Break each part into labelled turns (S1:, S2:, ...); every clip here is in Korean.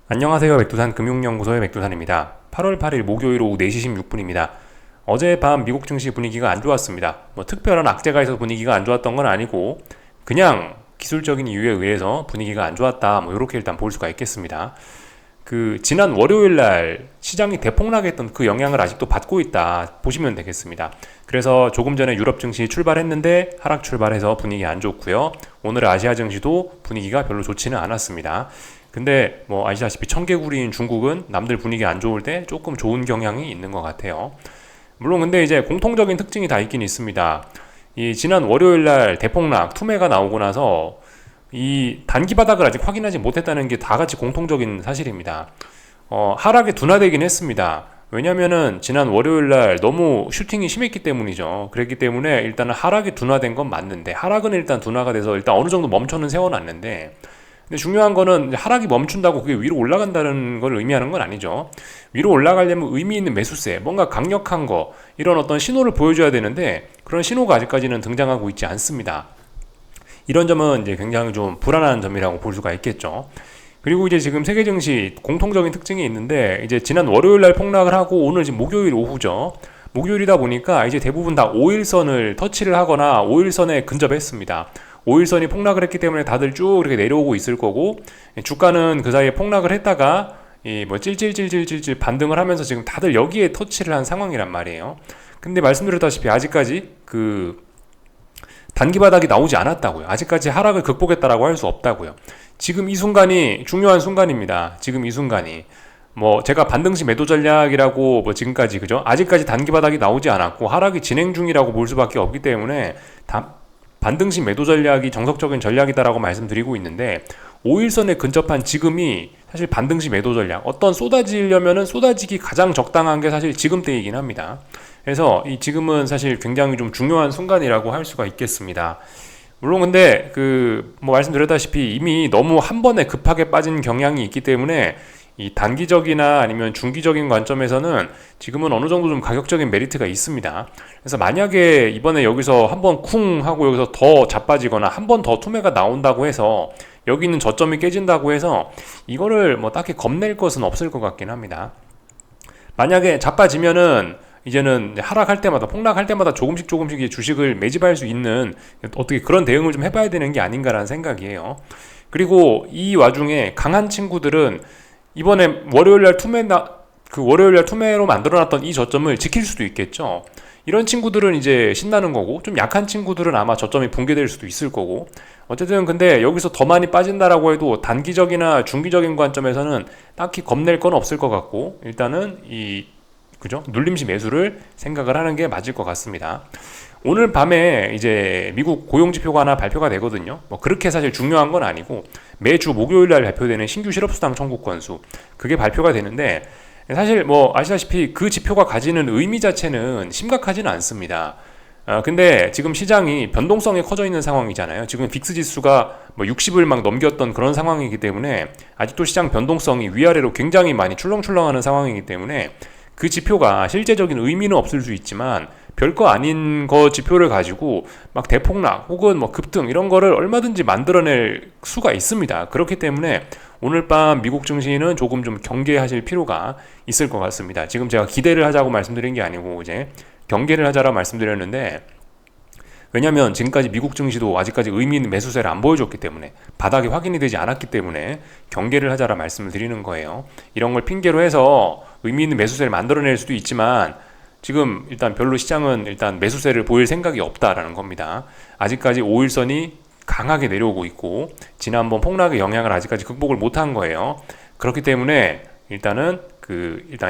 S1: 안녕하세요. 백두산 금융연구소의 백두산입니다. 8월 8일 목요일 오후 4시 16분입니다. 어젯밤 미국 증시 분위기가 안 좋았습니다. 특별한 악재가 있어서 분위기가 안 좋았던 건 아니고 그냥 기술적인 이유에 의해서 분위기가 안 좋았다. 이렇게 일단 볼 수가 있겠습니다. 지난 월요일 날 시장이 대폭락했던 그 영향을 아직도 받고 있다 보시면 되겠습니다. 그래서 조금 전에 유럽 증시 출발했는데 하락 출발해서 분위기 안 좋고요. 오늘 아시아 증시도 분위기가 별로 좋지는 않았습니다. 근데 아시다시피 청개구리인 중국은 남들 분위기 안 좋을 때 조금 좋은 경향이 있는 것 같아요. 물론 근데 이제 공통적인 특징이 다 있긴 있습니다. 이 지난 월요일 날 대폭락 투매가 나오고 나서 이 단기 바닥을 아직 확인하지 못했다는 게 다 같이 공통적인 사실입니다. 하락에 둔화되긴 했습니다. 왜냐면은 지난 월요일 날 너무 슈팅이 심했기 때문이죠. 그랬기 때문에 일단은 하락이 둔화된 건 맞는데 하락은 일단 둔화가 돼서 일단 어느 정도 멈춰는 세워놨는데 근데 중요한 거는 하락이 멈춘다고 그게 위로 올라간다는 걸 의미하는 건 아니죠. 위로 올라가려면 의미 있는 매수세, 뭔가 강력한 거, 이런 어떤 신호를 보여줘야 되는데 그런 신호가 아직까지는 등장하고 있지 않습니다. 이런 점은 이제 굉장히 좀 불안한 점이라고 볼 수가 있겠죠. 그리고 이제 지금 세계 증시 공통적인 특징이 있는데 이제 지난 월요일 날 폭락을 하고 오늘 지금 목요일 오후죠. 목요일이다 보니까 이제 대부분 다 5일선을 터치를 하거나 5일선에 근접했습니다. 5일선이 폭락을 했기 때문에 다들 쭉 이렇게 내려오고 있을 거고 주가는 그 사이에 폭락을 했다가 찔찔찔찔찔찔 반등을 하면서 지금 다들 여기에 터치를 한 상황이란 말이에요. 근데 말씀드렸다시피 아직까지 단기 바닥이 나오지 않았다고요. 아직까지 하락을 극복했다라고 할 수 없다고요. 지금 이 순간이 중요한 순간입니다. 지금 이 순간이 제가 반등시 매도 전략이라고 지금까지 그죠? 아직까지 단기 바닥이 나오지 않았고 하락이 진행 중이라고 볼 수밖에 없기 때문에 반등시 매도 전략이 정석적인 전략이다라고 말씀드리고 있는데 5일선에 근접한 지금이 사실 반등시 매도 전략 어떤 쏟아지려면은 쏟아지기 가장 적당한 게 사실 지금 때이긴 합니다. 그래서 이 지금은 사실 굉장히 좀 중요한 순간이라고 할 수가 있겠습니다. 물론 근데 말씀드렸다시피 이미 너무 한 번에 급하게 빠진 경향이 있기 때문에 이 단기적이나 아니면 중기적인 관점에서는 지금은 어느 정도 좀 가격적인 메리트가 있습니다. 그래서 만약에 이번에 여기서 한번 쿵 하고 여기서 더 자빠지거나 한 번 더 투매가 나온다고 해서 여기 있는 저점이 깨진다고 해서 이거를 딱히 겁낼 것은 없을 것 같긴 합니다. 만약에 자빠지면은 이제는 하락할 때마다 폭락할 때마다 조금씩 주식을 매집할 수 있는 어떻게 그런 대응을 좀 해봐야 되는 게 아닌가라는 생각이에요. 그리고 이 와중에 강한 친구들은 이번에 월요일날 투매로 만들어놨던 이 저점을 지킬 수도 있겠죠. 이런 친구들은 이제 신나는 거고 좀 약한 친구들은 아마 저점이 붕괴될 수도 있을 거고 어쨌든 근데 여기서 더 많이 빠진다라고 해도 단기적이나 중기적인 관점에서는 딱히 겁낼 건 없을 것 같고 일단은 그죠? 눌림시 매수를 생각을 하는 게 맞을 것 같습니다. 오늘 밤에 이제 미국 고용지표가 하나 발표가 되거든요. 그렇게 사실 중요한 건 아니고 매주 목요일 날 발표되는 신규 실업수당 청구 건수 그게 발표가 되는데 사실 아시다시피 그 지표가 가지는 의미 자체는 심각하지는 않습니다. 근데 지금 시장이 변동성이 커져 있는 상황이잖아요. 지금 빅스 지수가 60을 막 넘겼던 그런 상황이기 때문에 아직도 시장 변동성이 위아래로 굉장히 많이 출렁출렁하는 상황이기 때문에 그 지표가 실제적인 의미는 없을 수 있지만 별거 아닌 거 지표를 가지고 막 대폭락 혹은 급등 이런 거를 얼마든지 만들어낼 수가 있습니다. 그렇기 때문에 오늘 밤 미국 증시는 조금 좀 경계하실 필요가 있을 것 같습니다. 지금 제가 기대를 하자고 말씀드린 게 아니고 이제 경계를 하자라고 말씀드렸는데 왜냐면 지금까지 미국 증시도 아직까지 의미 있는 매수세를 안 보여줬기 때문에 바닥이 확인이 되지 않았기 때문에 경계를 하자라 말씀을 드리는 거예요. 이런 걸 핑계로 해서 의미 있는 매수세를 만들어낼 수도 있지만 지금 일단 별로 시장은 일단 매수세를 보일 생각이 없다라는 겁니다. 아직까지 5일선이 강하게 내려오고 있고 지난번 폭락의 영향을 아직까지 극복을 못한 거예요. 그렇기 때문에 일단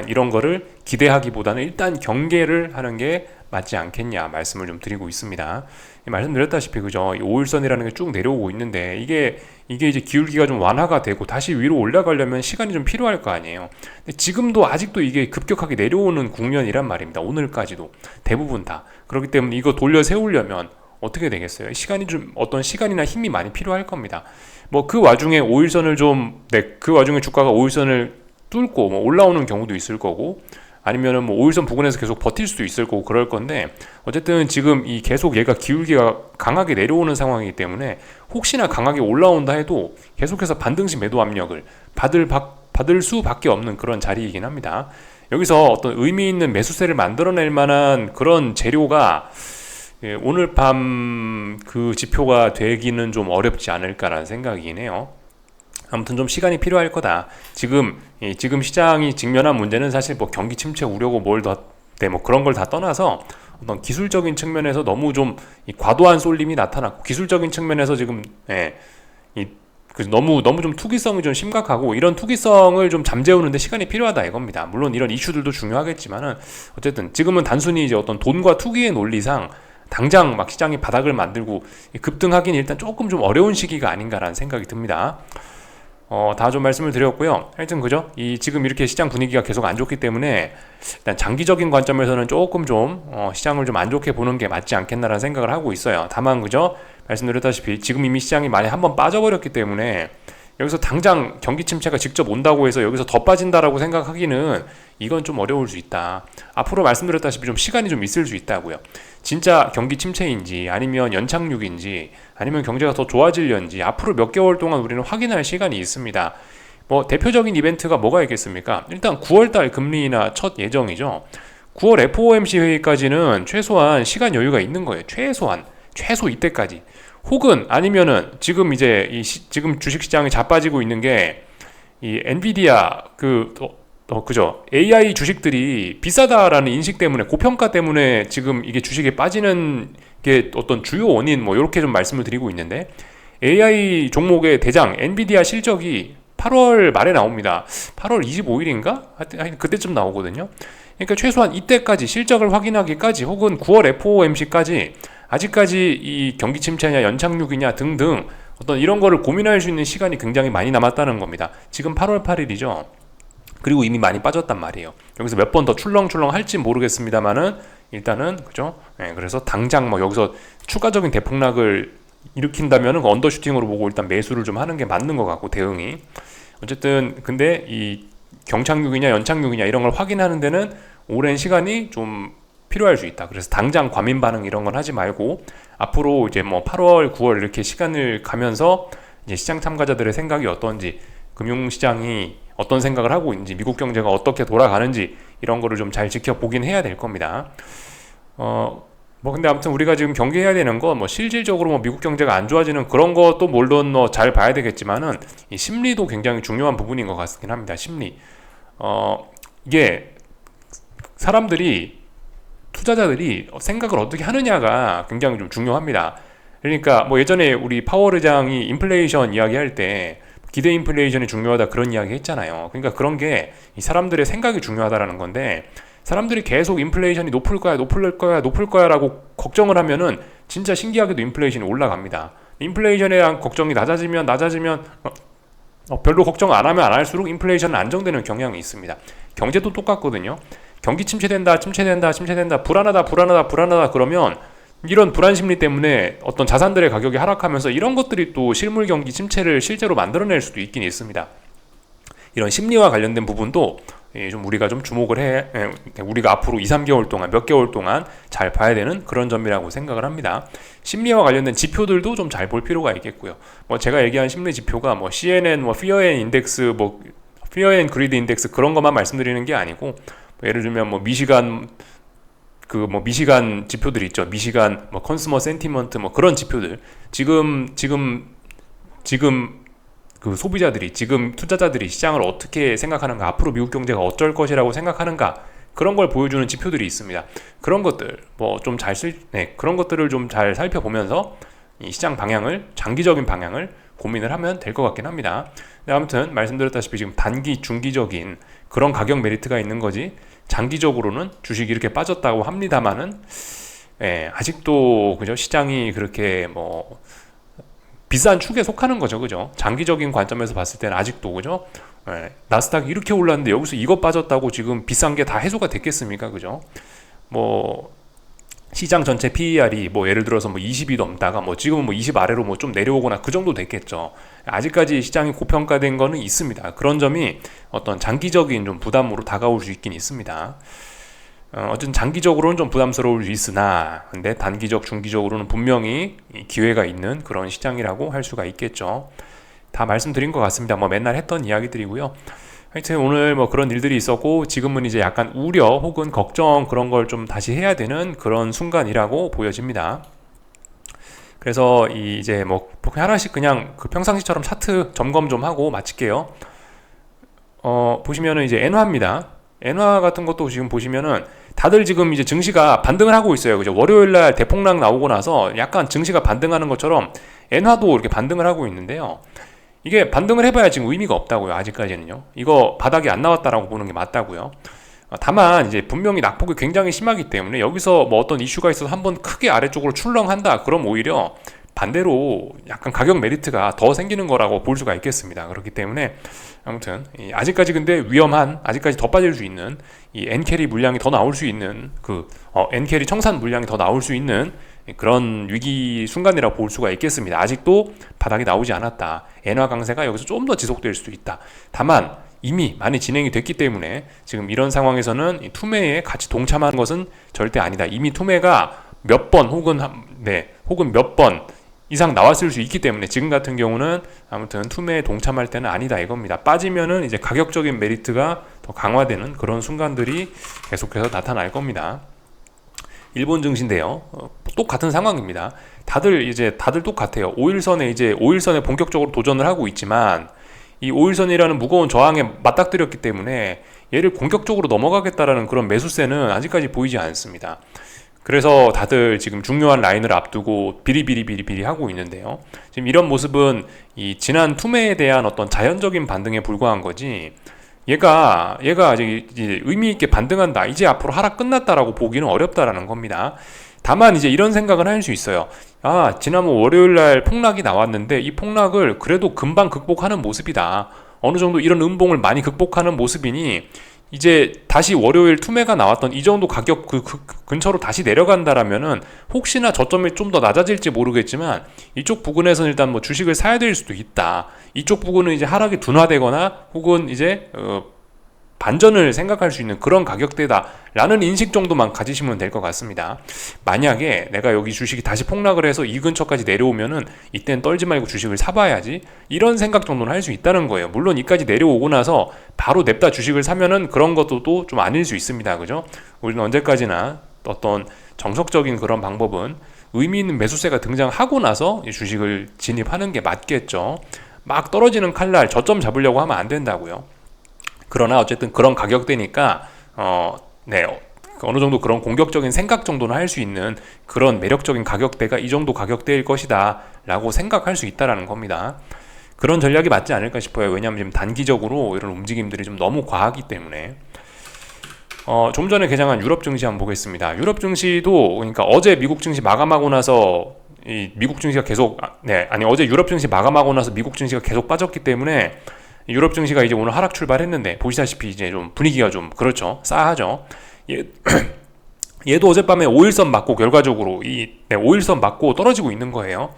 S1: 이런 거를 기대하기보다는 일단 경계를 하는 게 맞지 않겠냐 말씀을 좀 드리고 있습니다. 말씀드렸다시피 그죠? 5일선이라는 게 쭉 내려오고 있는데 이게 이제 기울기가 좀 완화가 되고 다시 위로 올라가려면 시간이 좀 필요할 거 아니에요. 근데 지금도 아직도 이게 급격하게 내려오는 국면이란 말입니다. 오늘까지도 대부분 다. 그렇기 때문에 이거 돌려 세우려면 어떻게 되겠어요? 어떤 시간이나 힘이 많이 필요할 겁니다. 그 와중에 5일선을 그 와중에 주가가 5일선을 뚫고 올라오는 경우도 있을 거고 아니면은 5일선 부근에서 계속 버틸 수도 있을 거고 그럴 건데 어쨌든 지금 계속 얘가 기울기가 강하게 내려오는 상황이기 때문에 혹시나 강하게 올라온다 해도 계속해서 반등식 매도 압력을 받을 수밖에 없는 그런 자리이긴 합니다. 여기서 어떤 의미 있는 매수세를 만들어낼 만한 그런 재료가 오늘 밤 그 지표가 되기는 좀 어렵지 않을까라는 생각이긴 해요. 아무튼 좀 시간이 필요할 거다. 지금 시장이 직면한 문제는 사실 뭐 경기 침체 우려고 뭐 그런 걸 다 떠나서 어떤 기술적인 측면에서 너무 좀 과도한 쏠림이 나타났고, 기술적인 측면에서 지금 너무 좀 투기성이 좀 심각하고, 이런 투기성을 좀 잠재우는데 시간이 필요하다 이겁니다. 물론 이런 이슈들도 중요하겠지만은 어쨌든 지금은 단순히 이제 어떤 돈과 투기의 논리상 당장 막 시장이 바닥을 만들고 급등하기는 일단 조금 좀 어려운 시기가 아닌가라는 생각이 듭니다. 다 좀 말씀을 드렸고요. 하여튼 그죠? 지금 이렇게 시장 분위기가 계속 안 좋기 때문에 일단 장기적인 관점에서는 조금 좀 시장을 좀 안 좋게 보는 게 맞지 않겠나라는 생각을 하고 있어요. 다만 그죠? 말씀드렸다시피 지금 이미 시장이 많이 한번 빠져버렸기 때문에 여기서 당장 경기 침체가 직접 온다고 해서 여기서 더 빠진다라고 생각하기는 이건 좀 어려울 수 있다. 앞으로 말씀드렸다시피 좀 시간이 좀 있을 수 있다고요. 진짜 경기 침체인지 아니면 연착륙인지 아니면 경제가 더 좋아질련지 앞으로 몇 개월 동안 우리는 확인할 시간이 있습니다. 뭐 대표적인 이벤트가 뭐가 있겠습니까? 일단 9월달 금리 인하 첫 예정이죠. 9월 FOMC 회의까지는 최소한 시간 여유가 있는 거예요. 최소 이때까지. 혹은 아니면은 지금 이제 지금 주식시장이 자빠지고 있는 게 이 엔비디아 그죠? AI 주식들이 비싸다라는 인식 때문에, 고평가 때문에 지금 이게 주식에 빠지는 게 어떤 주요 원인, 뭐 이렇게 좀 말씀을 드리고 있는데, AI 종목의 대장 엔비디아 실적이 8월 말에 나옵니다. 8월 25일인가? 하여튼 그때쯤 나오거든요. 그러니까 최소한 이때까지 실적을 확인하기까지, 혹은 9월 FOMC까지 아직까지 이 경기 침체냐 연착륙이냐 등등 어떤 이런 거를 고민할 수 있는 시간이 굉장히 많이 남았다는 겁니다. 지금 8월 8일이죠. 그리고 이미 많이 빠졌단 말이에요. 여기서 몇 번 더 출렁출렁 할지 모르겠습니다만은 일단은 그죠? 그래서 당장 뭐 여기서 추가적인 대폭락을 일으킨다면은 그 언더슈팅으로 보고 일단 매수를 좀 하는 게 맞는 것 같고, 대응이. 어쨌든 근데 이 경착륙이냐 연착륙이냐 이런 걸 확인하는 데는 오랜 시간이 좀 필요할 수 있다. 그래서 당장 과민 반응 이런 건 하지 말고 앞으로 이제 뭐 8월, 9월 이렇게 시간을 가면서 이제 시장 참가자들의 생각이 어떤지, 금융시장이 어떤 생각을 하고 있는지, 미국 경제가 어떻게 돌아가는지 이런 거를 좀 잘 지켜보긴 해야 될 겁니다. 뭐 근데 아무튼 우리가 지금 경계해야 되는 건 뭐 실질적으로 뭐 미국 경제가 안 좋아지는 그런 것도 물론 뭐 잘 봐야 되겠지만은 이 심리도 굉장히 중요한 부분인 것 같긴 합니다. 심리. 이게 투자자들이 생각을 어떻게 하느냐가 굉장히 좀 중요합니다. 그러니까 뭐 예전에 우리 파월 의장이 인플레이션 이야기할 때 기대 인플레이션이 중요하다 그런 이야기 했잖아요. 그러니까 그런 게 이 사람들의 생각이 중요하다라는 건데, 사람들이 계속 인플레이션이 높을 거야 라고 걱정을 하면은 진짜 신기하게도 인플레이션이 올라갑니다. 인플레이션에 대한 걱정이 낮아지면 별로 걱정 안 하면 안 할수록 인플레이션은 안정되는 경향이 있습니다. 경제도 똑같거든요. 경기 침체된다 불안하다 그러면 이런 불안 심리 때문에 어떤 자산들의 가격이 하락하면서 이런 것들이 또 실물 경기 침체를 실제로 만들어낼 수도 있긴 있습니다. 이런 심리와 관련된 부분도 좀 우리가 좀 주목을 우리가 앞으로 2-3개월 동안 몇 개월 동안 잘 봐야 되는 그런 점이라고 생각을 합니다. 심리와 관련된 지표들도 좀 잘 볼 필요가 있겠고요. 뭐 제가 얘기한 심리 지표가 뭐 CNN, 뭐 Fear and Index, 뭐 Fear and Greed Index 그런 것만 말씀드리는 게 아니고, 뭐 예를 들면 뭐 미시간 지표들이 있죠. 미시간 뭐 컨슈머 센티먼트 뭐 그런 지표들. 지금 그 소비자들이, 지금 투자자들이 시장을 어떻게 생각하는가, 앞으로 미국 경제가 어쩔 것이라고 생각하는가, 그런 걸 보여주는 지표들이 있습니다. 그런 것들 그런 것들을 좀 잘 살펴보면서 이 시장 방향을, 장기적인 방향을 고민을 하면 될 것 같긴 합니다. 아무튼 말씀드렸다시피 지금 단기, 중기적인 그런 가격 메리트가 있는 거지, 장기적으로는 주식이 이렇게 빠졌다고 합니다만은 아직도 그죠? 시장이 그렇게 뭐 비싼 축에 속하는 거죠, 그죠? 장기적인 관점에서 봤을 때는 아직도 그죠? 나스닥이 이렇게 올랐는데 여기서 이거 빠졌다고 지금 비싼 게 다 해소가 됐겠습니까, 그죠? 뭐 시장 전체 PER이 뭐 예를 들어서 뭐 20이 넘다가 뭐 지금은 뭐 20 아래로 뭐 좀 내려오거나 그 정도 됐겠죠. 아직까지 시장이 고평가된 거는 있습니다. 그런 점이 어떤 장기적인 좀 부담으로 다가올 수 있긴 있습니다. 어쨌든 장기적으로는 좀 부담스러울 수 있으나, 근데 단기적, 중기적으로는 분명히 기회가 있는 그런 시장이라고 할 수가 있겠죠. 다 말씀드린 것 같습니다. 뭐 맨날 했던 이야기들이고요. 하여튼 오늘 뭐 그런 일들이 있었고 지금은 이제 약간 우려 혹은 걱정 그런 걸 좀 다시 해야 되는 그런 순간이라고 보여집니다. 그래서 이제 뭐 하나씩 그냥 그 평상시처럼 차트 점검 좀 하고 마칠게요. 보시면은 이제 엔화입니다. 엔화 같은 것도 지금 보시면은 다들 지금 이제 증시가 반등을 하고 있어요. 그죠? 월요일 날 대폭락 나오고 나서 약간 증시가 반등하는 것처럼 엔화도 이렇게 반등을 하고 있는데요. 이게 반등을 해봐야 지금 의미가 없다고요. 아직까지는요. 이거 바닥이 안 나왔다라고 보는 게 맞다고요. 다만 이제 분명히 낙폭이 굉장히 심하기 때문에 여기서 뭐 어떤 이슈가 있어서 한번 크게 아래쪽으로 출렁한다. 그럼 오히려 반대로 약간 가격 메리트가 더 생기는 거라고 볼 수가 있겠습니다. 그렇기 때문에 아무튼 아직까지 근데 위험한, 아직까지 더 빠질 수 있는 이 엔캐리 물량이 더 나올 수 있는 엔캐리 청산 물량이 더 나올 수 있는 그런 위기 순간이라고 볼 수가 있겠습니다. 아직도 바닥이 나오지 않았다. 엔화 강세가 여기서 좀 더 지속될 수도 있다. 다만 이미 많이 진행이 됐기 때문에 지금 이런 상황에서는 투매에 같이 동참하는 것은 절대 아니다. 이미 투매가 몇 번 혹은 몇 번 이상 나왔을 수 있기 때문에 지금 같은 경우는 아무튼 투매에 동참할 때는 아니다 이겁니다. 빠지면은 이제 가격적인 메리트가 더 강화되는 그런 순간들이 계속해서 나타날 겁니다. 일본 증시인데요. 똑같은 상황입니다. 다들 똑같아요. 5일선에 본격적으로 도전을 하고 있지만 이 5일선이라는 무거운 저항에 맞닥뜨렸기 때문에 얘를 공격적으로 넘어가겠다라는 그런 매수세는 아직까지 보이지 않습니다. 그래서 다들 지금 중요한 라인을 앞두고 비리비리 하고 있는데요. 지금 이런 모습은 이 지난 투매에 대한 어떤 자연적인 반등에 불과한 거지, 얘가 이제 의미 있게 반등한다, 이제 앞으로 하락 끝났다라고 보기는 어렵다라는 겁니다. 다만 이제 이런 생각은 할 수 있어요. 지난번 월요일 날 폭락이 나왔는데 이 폭락을 그래도 금방 극복하는 모습이다. 어느 정도 이런 음봉을 많이 극복하는 모습이니 이제 다시 월요일 투매가 나왔던 이 정도 가격 근처로 다시 내려간다라면은 혹시나 저점이 좀 더 낮아질지 모르겠지만 이쪽 부근에서는 일단 뭐 주식을 사야 될 수도 있다. 이쪽 부근은 이제 하락이 둔화되거나 혹은 이제 반전을 생각할 수 있는 그런 가격대다라는 인식 정도만 가지시면 될 것 같습니다. 만약에 내가 여기 주식이 다시 폭락을 해서 이 근처까지 내려오면은 이땐 떨지 말고 주식을 사봐야지, 이런 생각 정도는 할 수 있다는 거예요. 물론 이까지 내려오고 나서 바로 냅다 주식을 사면은 그런 것도 좀 아닐 수 있습니다. 그죠? 우리는 언제까지나 어떤 정석적인 그런 방법은 의미 있는 매수세가 등장하고 나서 주식을 진입하는 게 맞겠죠. 막 떨어지는 칼날 저점 잡으려고 하면 안 된다고요. 그러나 어쨌든 그런 가격대니까 어느 정도 그런 공격적인 생각 정도는 할 수 있는 그런 매력적인 가격대가 이 정도 가격대일 것이다 라고 생각할 수 있다라는 겁니다. 그런 전략이 맞지 않을까 싶어요. 왜냐하면 지금 단기적으로 이런 움직임들이 좀 너무 과하기 때문에. 좀 전에 개장한 유럽 증시 한번 보겠습니다. 유럽 증시도, 그러니까 어제 미국 증시 마감하고 나서 이 미국 증시가 계속 어제 유럽 증시 마감하고 나서 미국 증시가 계속 빠졌기 때문에 유럽 증시가 이제 오늘 하락 출발했는데 보시다시피 이제 좀 분위기가 좀 그렇죠. 싸하죠. 얘도 어젯밤에 5일선 맞고 결과적으로 5일선 맞고 떨어지고 있는 거예요.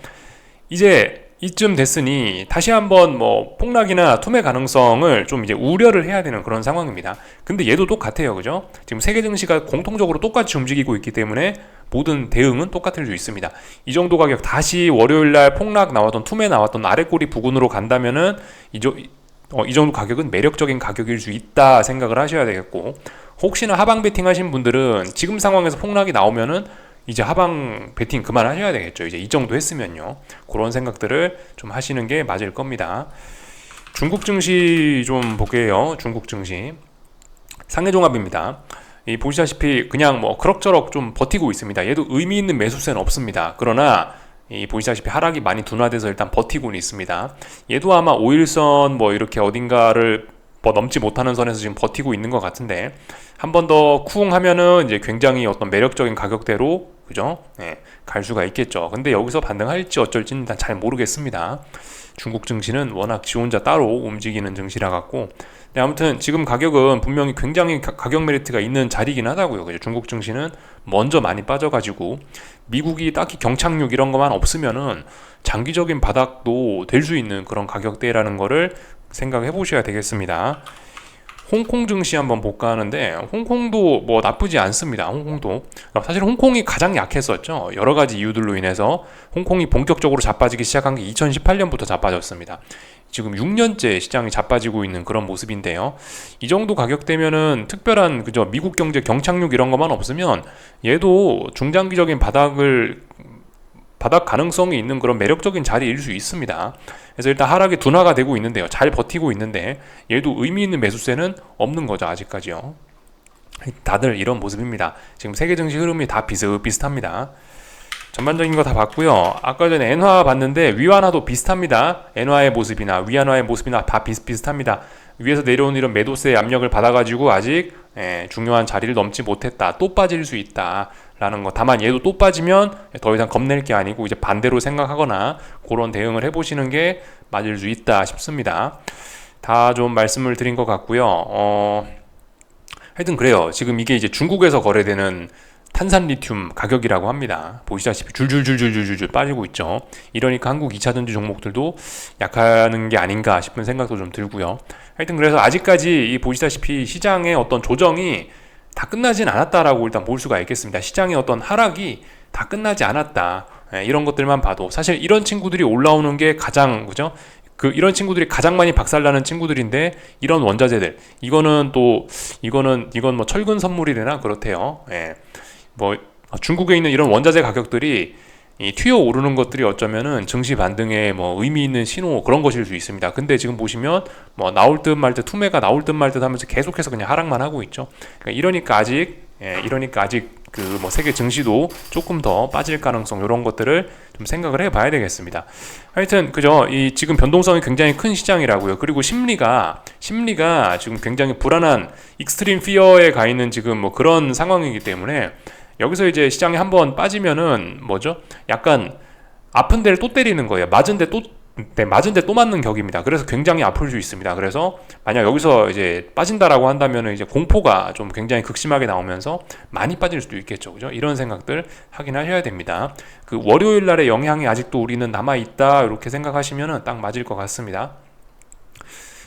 S1: 이제 이쯤 됐으니 다시 한번 뭐 폭락이나 투매 가능성을 좀 이제 우려를 해야 되는 그런 상황입니다. 근데 얘도 똑같아요. 그죠? 지금 세계 증시가 공통적으로 똑같이 움직이고 있기 때문에 모든 대응은 똑같을 수 있습니다. 이 정도 가격 다시 월요일날 폭락 나왔던 투매 나왔던 아래꼬리 부근으로 간다면은 이 정도 가격은 매력적인 가격일 수 있다 생각을 하셔야 되겠고, 혹시나 하방 베팅 하신 분들은 지금 상황에서 폭락이 나오면은 이제 하방 베팅 그만하셔야 되겠죠. 이제 이 정도 했으면요. 그런 생각들을 좀 하시는 게 맞을 겁니다. 중국 증시 좀 볼게요. 중국 증시 상해종합입니다. 보시다시피 그냥 뭐 그럭저럭 좀 버티고 있습니다. 얘도 의미 있는 매수세는 없습니다. 그러나 보시다시피 하락이 많이 둔화돼서 일단 버티고는 있습니다. 얘도 아마 5일선 뭐 이렇게 어딘가를 뭐 넘지 못하는 선에서 지금 버티고 있는 것 같은데, 한 번 더 쿵 하면은 이제 굉장히 어떤 매력적인 가격대로, 그죠? 갈 수가 있겠죠. 근데 여기서 반등할지 어쩔지는 일단 잘 모르겠습니다. 중국 증시는 워낙 지 혼자 따로 움직이는 증시라 갖고. 근데 아무튼 지금 가격은 분명히 굉장히 가격 메리트가 있는 자리긴 하다고요. 그죠? 중국 증시는 먼저 많이 빠져가지고 미국이 딱히 경착륙 이런 것만 없으면은 장기적인 바닥도 될 수 있는 그런 가격대라는 거를 생각해 보셔야 되겠습니다. 홍콩 증시 한번 볼까 하는데, 홍콩도 뭐 나쁘지 않습니다. 홍콩도 사실 홍콩이 가장 약했었죠. 여러 가지 이유들로 인해서 홍콩이 본격적으로 자빠지기 시작한 게 2018년부터 자빠졌습니다. 지금 6년째 시장이 자빠지고 있는 그런 모습인데요. 이 정도 가격대면은 특별한 그저 미국 경제 경착륙 이런 것만 없으면 얘도 중장기적인 바닥 가능성이 있는 그런 매력적인 자리일 수 있습니다. 그래서 일단 하락이 둔화가 되고 있는데요. 잘 버티고 있는데 얘도 의미 있는 매수세는 없는 거죠. 아직까지요. 다들 이런 모습입니다. 지금 세계 증시 흐름이 다 비슷비슷합니다. 전반적인 거 다 봤고요. 아까 전에 엔화 봤는데 위안화도 비슷합니다. 엔화의 모습이나 위안화의 모습이나 다 비슷비슷합니다. 위에서 내려온 이런 매도세의 압력을 받아가지고 아직 중요한 자리를 넘지 못했다. 또 빠질 수 있다. 라는 거. 다만 얘도 또 빠지면 더 이상 겁낼 게 아니고 이제 반대로 생각하거나 그런 대응을 해보시는 게 맞을 수 있다 싶습니다. 다 좀 말씀을 드린 것 같고요. 하여튼 그래요. 지금 이게 이제 중국에서 거래되는 탄산 리튬 가격이라고 합니다. 보시다시피 줄줄줄줄줄줄 빠지고 있죠. 이러니까 한국 2차전지 종목들도 약하는 게 아닌가 싶은 생각도 좀 들고요. 하여튼 그래서 아직까지 이 보시다시피 시장의 어떤 조정이 다 끝나진 않았다라고 일단 볼 수가 있겠습니다. 시장의 어떤 하락이 다 끝나지 않았다. 이런 것들만 봐도 사실 이런 친구들이 올라오는 게 가장 그죠? 이런 친구들이 가장 많이 박살나는 친구들인데 이런 원자재들 이건 뭐 철근 선물이래나 그렇대요. 뭐 중국에 있는 이런 원자재 가격들이 튀어 오르는 것들이 어쩌면은 증시 반등에 뭐 의미 있는 신호 그런 것일 수 있습니다. 근데 지금 보시면 뭐 나올 듯 말 듯 투매가 나올 듯 말 듯 하면서 계속해서 그냥 하락만 하고 있죠. 그러니까 이러니까 아직 그 뭐 세계 증시도 조금 더 빠질 가능성 이런 것들을 좀 생각을 해봐야 되겠습니다. 하여튼 그죠? 이 지금 변동성이 굉장히 큰 시장이라고요. 그리고 심리가 지금 굉장히 불안한 익스트림 피어에 가 있는 지금 뭐 그런 상황이기 때문에 여기서 이제 시장이 한번 빠지면은 뭐죠? 약간 아픈 데를 또 때리는 거예요. 맞은 데 또 맞는 격입니다. 그래서 굉장히 아플 수 있습니다. 그래서 만약 여기서 이제 빠진다라고 한다면은 이제 공포가 좀 굉장히 극심하게 나오면서 많이 빠질 수도 있겠죠. 그죠? 이런 생각들 확인하셔야 됩니다. 그 월요일 날의 영향이 아직도 우리는 남아 있다. 이렇게 생각하시면은 딱 맞을 것 같습니다.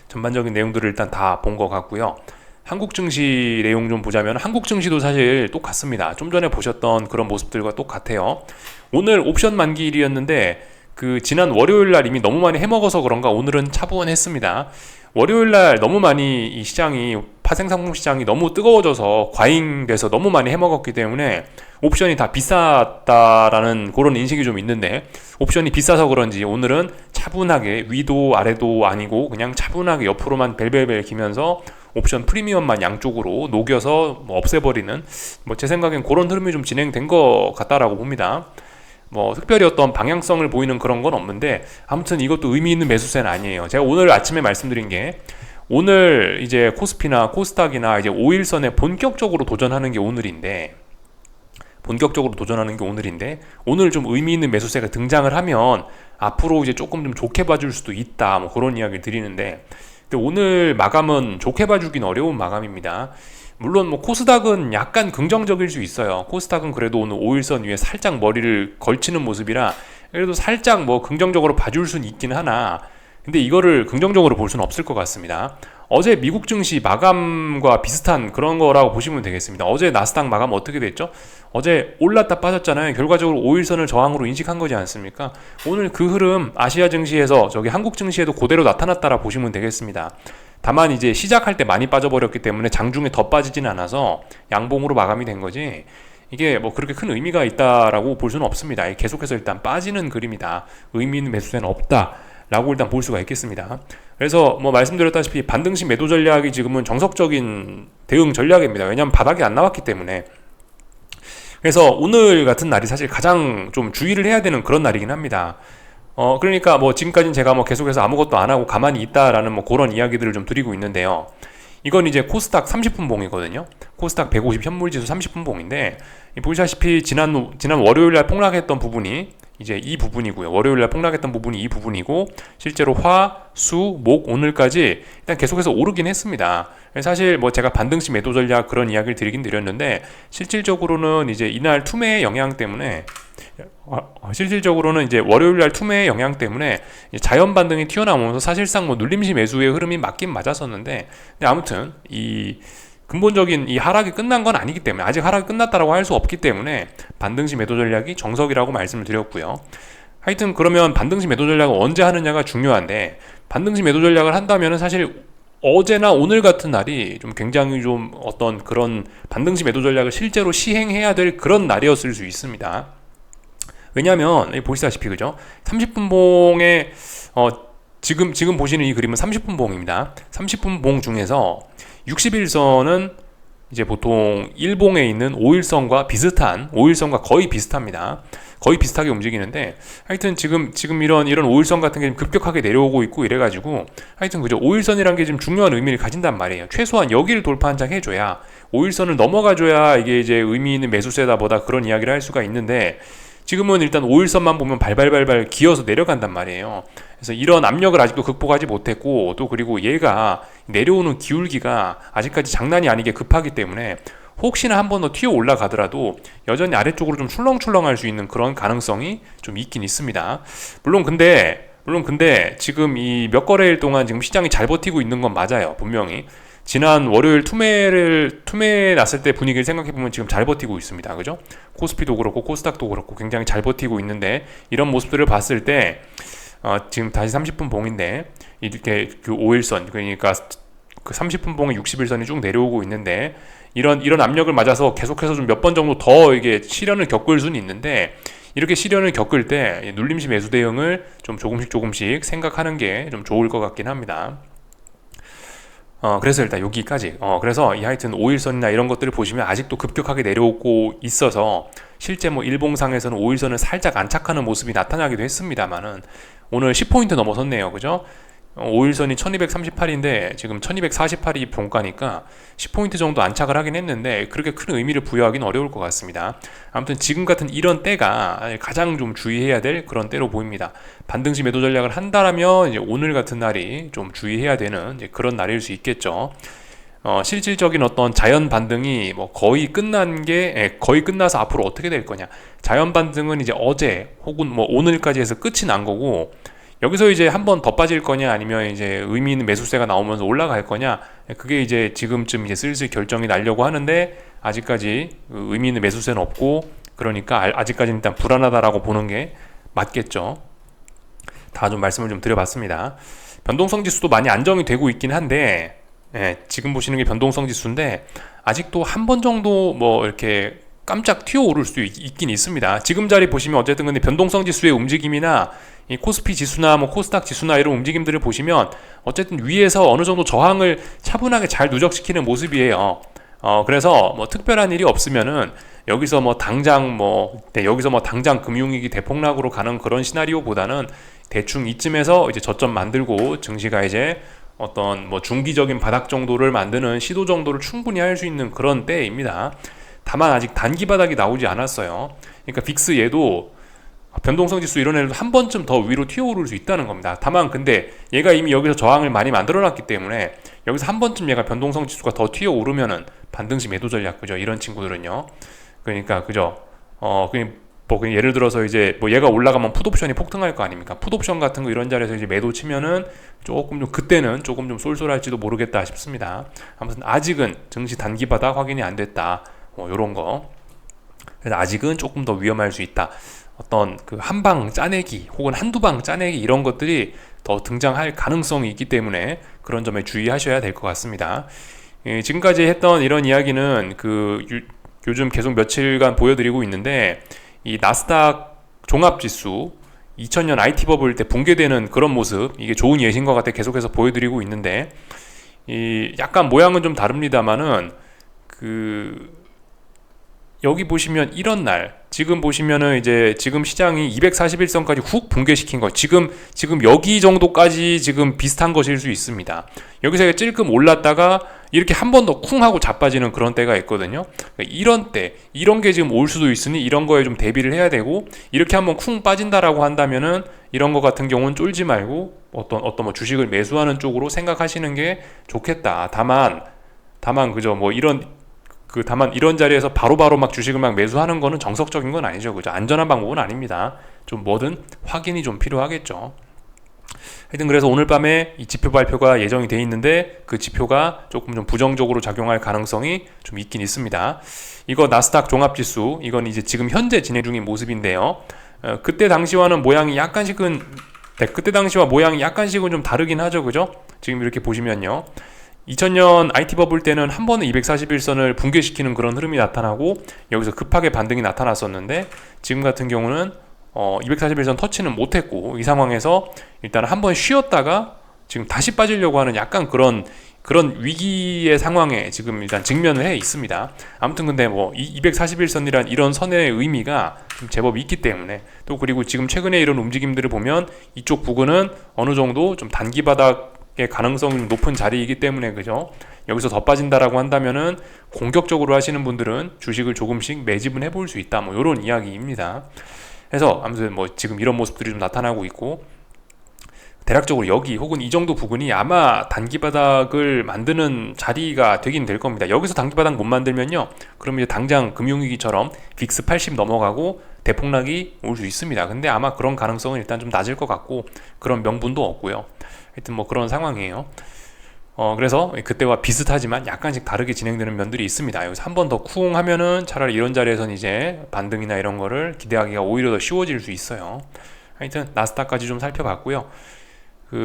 S1: 전반적인 내용들을 일단 다 본 것 같고요. 한국 증시 내용 좀 보자면 한국 증시도 사실 똑같습니다. 좀 전에 보셨던 그런 모습들과 똑같아요. 오늘 옵션 만기일이었는데 그 지난 월요일 날 이미 너무 많이 해먹어서 그런가 오늘은 차분했습니다. 월요일 날 너무 많이 이 시장이 파생상품 시장이 너무 뜨거워져서 과잉돼서 너무 많이 해먹었기 때문에 옵션이 다 비쌌다라는 그런 인식이 좀 있는데 옵션이 비싸서 그런지 오늘은 차분하게 위도 아래도 아니고 그냥 차분하게 옆으로만 벨벨벨 기면서 옵션 프리미엄만 양쪽으로 녹여서 뭐 없애버리는 뭐 제 생각엔 그런 흐름이 좀 진행된 것 같다라고 봅니다. 뭐 특별히 어떤 방향성을 보이는 그런 건 없는데 아무튼 이것도 의미 있는 매수세는 아니에요. 제가 오늘 아침에 말씀드린 게 오늘 이제 코스피나 코스닥이나 이제 5일선에 본격적으로 도전하는 게 오늘인데 오늘 좀 의미 있는 매수세가 등장을 하면 앞으로 이제 조금 좀 좋게 봐줄 수도 있다 뭐 그런 이야기를 드리는데 근데 오늘 마감은 좋게 봐주긴 어려운 마감입니다. 물론 뭐 코스닥은 약간 긍정적일 수 있어요. 코스닥은 그래도 오늘 5일선 위에 살짝 머리를 걸치는 모습이라 그래도 살짝 뭐 긍정적으로 봐줄 수는 있긴 하나 근데 이거를 긍정적으로 볼 수는 없을 것 같습니다. 어제 미국 증시 마감과 비슷한 그런 거라고 보시면 되겠습니다. 어제 나스닥 마감 어떻게 됐죠? 어제 올랐다 빠졌잖아요. 결과적으로 5일선을 저항으로 인식한 거지 않습니까? 오늘 그 흐름 아시아 증시에서 저기 한국 증시에도 그대로 나타났다라 보시면 되겠습니다. 다만 이제 시작할 때 많이 빠져버렸기 때문에 장중에 더 빠지진 않아서 양봉으로 마감이 된 거지 이게 뭐 그렇게 큰 의미가 있다라고 볼 수는 없습니다. 계속해서 일단 빠지는 그림이다. 의미 있는 매수세는 없다. 라고 일단 볼 수가 있겠습니다. 그래서 뭐 말씀드렸다시피 반등식 매도 전략이 지금은 정석적인 대응 전략입니다. 왜냐하면 바닥이 안 나왔기 때문에. 그래서 오늘 같은 날이 사실 가장 좀 주의를 해야 되는 그런 날이긴 합니다. 그러니까 뭐 지금까지는 제가 뭐 계속해서 아무것도 안 하고 가만히 있다라는 뭐 그런 이야기들을 좀 드리고 있는데요. 이건 이제 코스닥 30분 봉이거든요. 코스닥 150 현물지수 30분 봉인데 보시다시피 지난 월요일 날 폭락했던 부분이 이제 이 부분이고요. 월요일 날 폭락했던 부분이 이 부분이고 실제로 화, 수, 목 오늘까지 일단 계속해서 오르긴 했습니다. 사실 뭐 제가 반등식 매도 전략 그런 이야기를 드리긴 드렸는데 실질적으로는 이제 이날 투매의 영향 때문에 이제 월요일 날 투매의 영향 때문에 자연 반등이 튀어나오면서 사실상 뭐 눌림시 매수의 흐름이 맞긴 맞았었는데 근데 아무튼 이 근본적인 이 하락이 끝난 건 아니기 때문에 아직 하락이 끝났다라고 할 수 없기 때문에 반등식 매도 전략이 정석이라고 말씀을 드렸고요. 하여튼 그러면 반등식 매도 전략을 언제 하느냐가 중요한데 반등시 매도 전략을 한다면은 사실 어제나 오늘 같은 날이 좀 굉장히 좀 어떤 그런 반등시 매도 전략을 실제로 시행해야 될 그런 날이었을 수 있습니다. 왜냐하면 여기 보시다시피 그죠? 30분 봉에 지금 보시는 이 그림은 30분 봉입니다. 30분 봉 중에서 60일선은 이제 보통 일봉에 있는 5일선과 비슷한 5일선과 거의 비슷합니다. 거의 비슷하게 움직이는데 하여튼 지금 이런 5일선 같은 게 좀 급격하게 내려오고 있고 이래가지고 하여튼 그죠, 5일선이란 게 좀 중요한 의미를 가진단 말이에요. 최소한 여기를 돌파 한 장 해줘야 5일선을 넘어가줘야 이게 이제 의미 있는 매수세다 보다 그런 이야기를 할 수가 있는데 지금은 일단 5일선만 보면 발발발발 기어서 내려간단 말이에요. 그래서 이런 압력을 아직도 극복하지 못했고 또 그리고 얘가 내려오는 기울기가 아직까지 장난이 아니게 급하기 때문에 혹시나 한 번 더 튀어 올라가더라도 여전히 아래쪽으로 좀 출렁출렁할 수 있는 그런 가능성이 좀 있긴 있습니다. 물론 근데 지금 이 몇 거래일 동안 지금 시장이 잘 버티고 있는 건 맞아요. 분명히 지난 월요일 투매 났을 때 분위기를 생각해보면 지금 잘 버티고 있습니다. 그죠? 코스피도 그렇고 코스닥도 그렇고 굉장히 잘 버티고 있는데 이런 모습들을 봤을 때 지금 다시 30분 봉인데 이렇게 그 5일선 그러니까 그 30분 봉에 60일선이 쭉 내려오고 있는데 이런 압력을 맞아서 계속해서 좀 몇 번 정도 더 이게 시련을 겪을 수는 있는데 이렇게 시련을 겪을 때 눌림시 매수 대응을 좀 조금씩 생각하는 게 좀 좋을 것 같긴 합니다. 그래서 일단 여기까지. 그래서 이 하여튼 5일선이나 이런 것들을 보시면 아직도 급격하게 내려오고 있어서 실제 뭐 일봉상에서는 5일선을 살짝 안착하는 모습이 나타나기도 했습니다만은 오늘 10포인트 넘어섰네요. 그죠? 5일선이 1238인데 지금 1248이 종가니까 10포인트 정도 안착을 하긴 했는데 그렇게 큰 의미를 부여하기는 어려울 것 같습니다. 아무튼 지금 같은 이런 때가 가장 좀 주의해야 될 그런 때로 보입니다. 반등시 매도 전략을 한다라면 이제 오늘 같은 날이 좀 주의해야 되는 이제 그런 날일 수 있겠죠. 실질적인 어떤 자연 반등이 뭐 거의 끝나서 앞으로 어떻게 될 거냐. 자연 반등은 이제 어제 혹은 뭐 오늘까지 해서 끝이 난 거고 여기서 이제 한 번 더 빠질 거냐 아니면 이제 의미 있는 매수세가 나오면서 올라갈 거냐 그게 이제 지금쯤 이제 슬슬 결정이 나려고 하는데 아직까지 의미 있는 매수세는 없고 그러니까 아직까지는 일단 불안하다라고 보는 게 맞겠죠. 다 좀 말씀을 좀 드려봤습니다. 변동성 지수도 많이 안정이 되고 있긴 한데 지금 보시는 게 변동성 지수인데 아직도 한 번 정도 뭐 이렇게 깜짝 튀어오를 수 있긴 있습니다. 지금 자리 보시면 어쨌든 근데 변동성 지수의 움직임이나 이 코스피 지수나 뭐 코스닥 지수나 이런 움직임들을 보시면 어쨌든 위에서 어느 정도 저항을 차분하게 잘 누적시키는 모습이에요. 그래서 뭐 특별한 일이 없으면은 여기서 뭐 당장 금융위기 대폭락으로 가는 그런 시나리오보다는 대충 이쯤에서 이제 저점 만들고 증시가 이제 어떤 뭐 중기적인 바닥 정도를 만드는 시도 정도를 충분히 할 수 있는 그런 때입니다. 다만 아직 단기 바닥이 나오지 않았어요. 그러니까 빅스 얘도 변동성 지수 이런 애도 한 번쯤 더 위로 튀어오를 수 있다는 겁니다. 다만 근데 얘가 이미 여기서 저항을 많이 만들어놨기 때문에 여기서 한 번쯤 얘가 변동성 지수가 더 튀어오르면은 반등시 매도 전략 그죠? 이런 친구들은요. 그러니까 그죠? 그냥 예를 들어서 이제 뭐 얘가 올라가면 풋옵션이 폭등할 거 아닙니까? 풋옵션 같은 거 이런 자리에서 이제 매도 치면은 그때는 조금 좀 쏠쏠할지도 모르겠다 싶습니다. 아무튼 아직은 증시 단기 바닥 확인이 안 됐다. 요런 거. 그래서 아직은 조금 더 위험할 수 있다. 어떤 그 한방 짜내기 혹은 한두 방 짜내기 이런 것들이 더 등장할 가능성이 있기 때문에 그런 점에 주의하셔야 될 것 같습니다. 지금까지 했던 이런 이야기는 요즘 계속 며칠간 보여드리고 있는데 이 나스닥 종합지수 2000년 IT 버블 때 붕괴되는 그런 모습 이게 좋은 예신과 같아 계속해서 보여드리고 있는데 약간 모양은 좀 다릅니다만은 여기 보시면 이런 날 지금 보시면은 이제 지금 시장이 241선까지 훅 붕괴시킨 거 지금 여기 정도까지 지금 비슷한 것일 수 있습니다. 여기서 찔끔 올랐다가 이렇게 한 번 더 쿵 하고 자빠지는 그런 때가 있거든요. 그러니까 이런 때 이런 게 지금 올 수도 있으니 이런 거에 좀 대비를 해야 되고 이렇게 한번 쿵 빠진다라고 한다면은 이런 거 같은 경우는 쫄지 말고 어떤 뭐 주식을 매수하는 쪽으로 생각하시는 게 좋겠다. 다만 그죠 뭐 다만 이런 자리에서 바로바로 막 주식을 막 매수하는 거는 정석적인 건 아니죠. 그죠? 안전한 방법은 아닙니다. 좀 뭐든 확인이 좀 필요하겠죠. 하여튼 그래서 오늘 밤에 이 지표 발표가 예정이 돼 있는데 그 지표가 조금 좀 부정적으로 작용할 가능성이 좀 있긴 있습니다. 이거 나스닥 종합지수, 이건 이제 지금 현재 진행 중인 모습인데요. 그때 당시와는 모양이 약간씩은 네, 그때 당시와 모양이 약간씩은 좀 다르긴 하죠, 그죠? 지금 이렇게 보시면요. 2000년 IT 버블 때는 한 번에 241선을 붕괴시키는 그런 흐름이 나타나고 여기서 급하게 반등이 나타났었는데 지금 같은 경우는 241선 터치는 못했고 이 상황에서 일단 한 번 쉬었다가 지금 다시 빠지려고 하는 약간 그런 위기의 상황에 지금 일단 직면을 해 있습니다. 아무튼 근데 뭐 241선이란 이런 선의 의미가 좀 제법 있기 때문에 또 그리고 지금 최근에 이런 움직임들을 보면 이쪽 부근은 어느 정도 좀 단기 바닥의 가능성이 높은 자리이기 때문에 그죠? 여기서 더 빠진다라고 한다면은 공격적으로 하시는 분들은 주식을 조금씩 매집은 해볼 수 있다. 뭐 이런 이야기입니다. 그래서 아무튼 뭐 지금 이런 모습들이 좀 나타나고 있고 대략적으로 여기 혹은 이 정도 부분이 아마 단기 바닥을 만드는 자리가 되긴 될 겁니다. 여기서 단기 바닥 못 만들면요, 그럼 이제 당장 금융위기처럼 빅스 80 넘어가고 대폭락이 올 수 있습니다. 근데 아마 그런 가능성은 일단 좀 낮을 것 같고 그런 명분도 없고요. 하여튼 뭐 그런 상황이에요. 그래서 그때와 비슷하지만 약간씩 다르게 진행되는 면들이 있습니다. 여기서 한 번 더 쿵 하면은 차라리 이런 자리에선 이제 반등이나 이런 거를 기대하기가 오히려 더 쉬워질 수 있어요. 하여튼 나스닥까지 좀 살펴봤고요.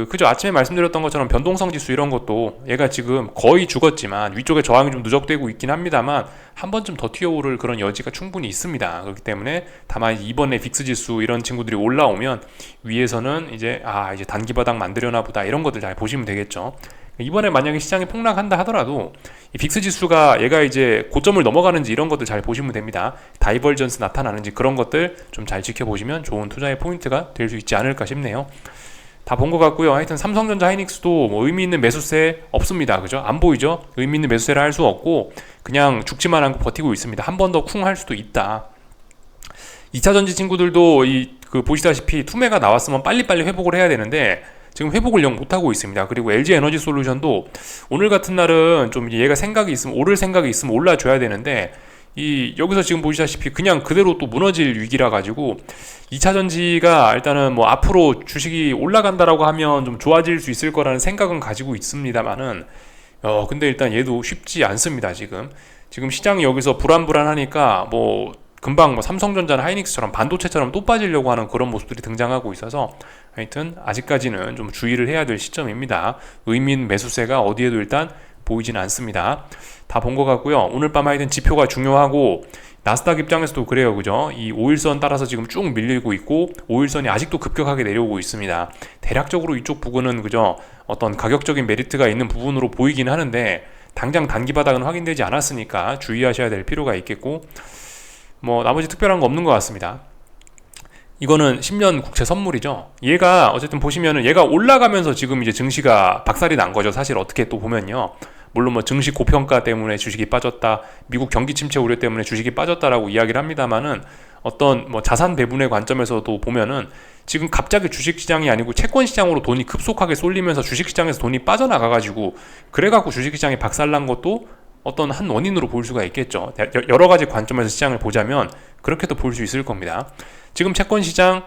S1: 그저 아침에 말씀드렸던 것처럼 변동성 지수 이런 것도 얘가 지금 거의 죽었지만 위쪽에 저항이 좀 누적되고 있긴 합니다만 한 번쯤 더 튀어오를 그런 여지가 충분히 있습니다. 그렇기 때문에 다만 이번에 빅스 지수 이런 친구들이 올라오면 위에서는 이제 이제 단기 바닥 만들려나 보다 이런 것들 잘 보시면 되겠죠. 이번에 만약에 시장이 폭락한다 하더라도 이 빅스 지수가 얘가 이제 고점을 넘어가는지 이런 것들 잘 보시면 됩니다. 다이버전스 나타나는지 그런 것들 좀 잘 지켜보시면 좋은 투자의 포인트가 될 수 있지 않을까 싶네요. 다 본 것 같고요. 하여튼 삼성전자 하이닉스도 뭐 의미 있는 매수세 없습니다. 그죠? 안 보이죠? 의미 있는 매수세를 할 수 없고 그냥 죽지만 않고 버티고 있습니다. 한 번 더 쿵 할 수도 있다. 2차 전지 친구들도 보시다시피 투매가 나왔으면 빨리빨리 회복을 해야 되는데 지금 회복을 영 못하고 있습니다. 그리고 LG 에너지 솔루션도 오늘 같은 날은 좀 얘가 생각이 있으면 오를 생각이 있으면 올라줘야 되는데 여기서 지금 보시다시피 그냥 그대로 또 무너질 위기라 가지고 2차 전지가 일단은 뭐 앞으로 주식이 올라간다라고 하면 좀 좋아질 수 있을 거라는 생각은 가지고 있습니다만은 근데 일단 얘도 쉽지 않습니다. 지금 시장이 여기서 불안하니까 뭐 금방 뭐 삼성전자나 하이닉스처럼 반도체처럼 또 빠지려고 하는 그런 모습들이 등장하고 있어서 하여튼 아직까지는 좀 주의를 해야 될 시점입니다. 의미 있는 매수세가 어디에도 일단 보이진 않습니다. 다 본 것 같고요. 오늘 밤 하여튼 지표가 중요하고 나스닥 입장에서도 그래요. 그죠? 이 5일선 따라서 지금 쭉 밀리고 있고 5일선이 아직도 급격하게 내려오고 있습니다. 대략적으로 이쪽 부분은 그죠? 어떤 가격적인 메리트가 있는 부분으로 보이긴 하는데 당장 단기 바닥은 확인되지 않았으니까 주의하셔야 될 필요가 있겠고 뭐 나머지 특별한 거 없는 것 같습니다. 이거는 10년 국채 선물이죠. 얘가 어쨌든 보시면은 얘가 올라가면서 지금 이제 증시가 박살이 난 거죠. 사실 어떻게 또 보면요. 물론 뭐 증시 고평가 때문에 주식이 빠졌다, 미국 경기 침체 우려 때문에 주식이 빠졌다라고 이야기를 합니다만은 어떤 뭐 자산 배분의 관점에서도 보면은 지금 갑자기 주식시장이 아니고 채권시장으로 돈이 급속하게 쏠리면서 주식시장에서 돈이 빠져나가가지고 그래갖고 주식시장이 박살난 것도 어떤 한 원인으로 볼 수가 있겠죠. 여러 가지 관점에서 시장을 보자면 그렇게도 볼 수 있을 겁니다. 지금 채권시장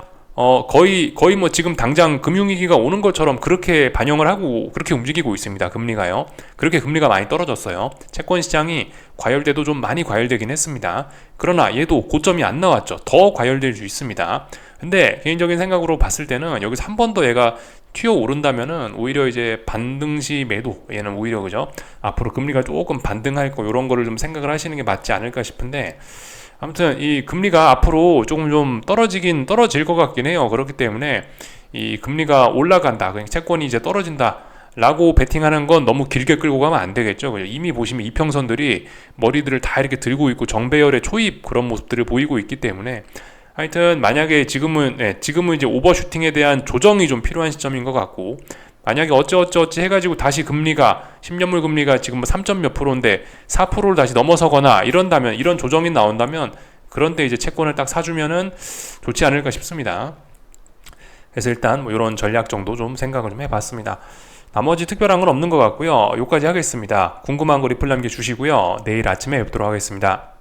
S1: 거의 뭐 지금 당장 금융위기가 오는 것처럼 그렇게 반영을 하고 그렇게 움직이고 있습니다. 금리가요. 그렇게 금리가 많이 떨어졌어요. 채권시장이 과열돼도 좀 많이 과열되긴 했습니다. 그러나 얘도 고점이 안 나왔죠. 더 과열될 수 있습니다. 근데 개인적인 생각으로 봤을 때는 여기서 한 번 더 얘가 튀어 오른다면은 오히려 이제 반등시 매도, 얘는 오히려 그죠? 앞으로 금리가 조금 반등할 거 이런 거를 좀 생각을 하시는 게 맞지 않을까 싶은데 아무튼 이 금리가 앞으로 조금 좀 떨어질 것 같긴 해요. 그렇기 때문에 이 금리가 올라간다, 그냥 채권이 이제 떨어진다 라고 베팅하는 건 너무 길게 끌고 가면 안 되겠죠. 이미 보시면 이평선들이 머리들을 다 이렇게 들고 있고 정배열의 초입 그런 모습들을 보이고 있기 때문에 하여튼 만약에 지금은 이제 오버슈팅에 대한 조정이 좀 필요한 시점인 것 같고 만약에 어찌 해가지고 다시 금리가 10년물 금리가 지금 3점 몇 프로인데 4%를 다시 넘어서거나 이런다면 이런 조정이 나온다면 그런 때 이제 채권을 딱 사주면은 좋지 않을까 싶습니다. 그래서 일단 뭐 이런 전략 정도 좀 생각을 좀 해봤습니다. 나머지 특별한 건 없는 것 같고요. 여기까지 하겠습니다. 궁금한 거 리플 남겨주시고요. 내일 아침에 뵙도록 하겠습니다.